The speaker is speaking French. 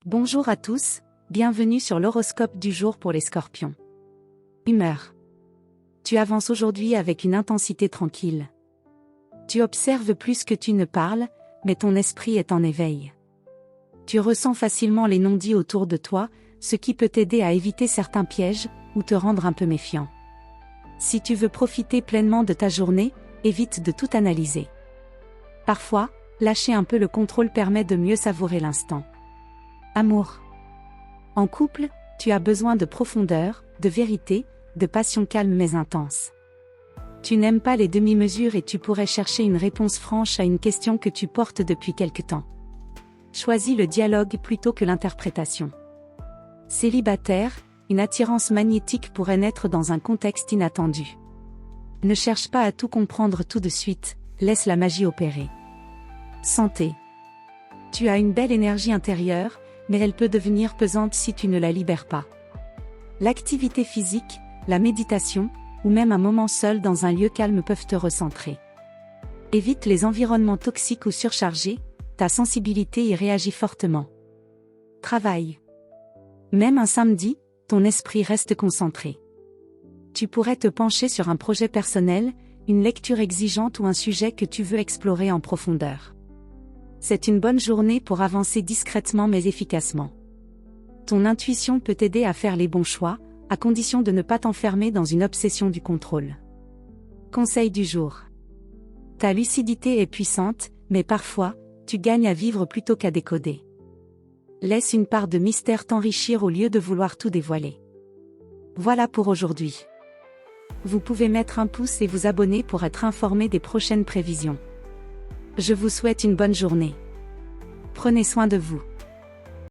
Bonjour à tous, bienvenue sur l'horoscope du jour pour les Scorpions. Humeur. Tu avances aujourd'hui avec une intensité tranquille. Tu observes plus que tu ne parles, mais ton esprit est en éveil. Tu ressens facilement les non-dits autour de toi, ce qui peut t'aider à éviter certains pièges, ou te rendre un peu méfiant. Si tu veux profiter pleinement de ta journée, évite de tout analyser. Parfois, lâcher un peu le contrôle permet de mieux savourer l'instant. Amour. En couple, tu as besoin de profondeur, de vérité, de passion calme mais intense. Tu n'aimes pas les demi-mesures et tu pourrais chercher une réponse franche à une question que tu portes depuis quelque temps. Choisis le dialogue plutôt que l'interprétation. Célibataire, une attirance magnétique pourrait naître dans un contexte inattendu. Ne cherche pas à tout comprendre tout de suite, laisse la magie opérer. Santé. Tu as une belle énergie intérieure, mais elle peut devenir pesante si tu ne la libères pas. L'activité physique, la méditation, ou même un moment seul dans un lieu calme peuvent te recentrer. Évite les environnements toxiques ou surchargés, ta sensibilité y réagit fortement. Travail. Même un samedi, ton esprit reste concentré. Tu pourrais te pencher sur un projet personnel, une lecture exigeante ou un sujet que tu veux explorer en profondeur. C'est une bonne journée pour avancer discrètement mais efficacement. Ton intuition peut t'aider à faire les bons choix, à condition de ne pas t'enfermer dans une obsession du contrôle. Conseil du jour. Ta lucidité est puissante, mais parfois, tu gagnes à vivre plutôt qu'à décoder. Laisse une part de mystère t'enrichir au lieu de vouloir tout dévoiler. Voilà pour aujourd'hui. Vous pouvez mettre un pouce et vous abonner pour être informé des prochaines prévisions. Je vous souhaite une bonne journée. Prenez soin de vous.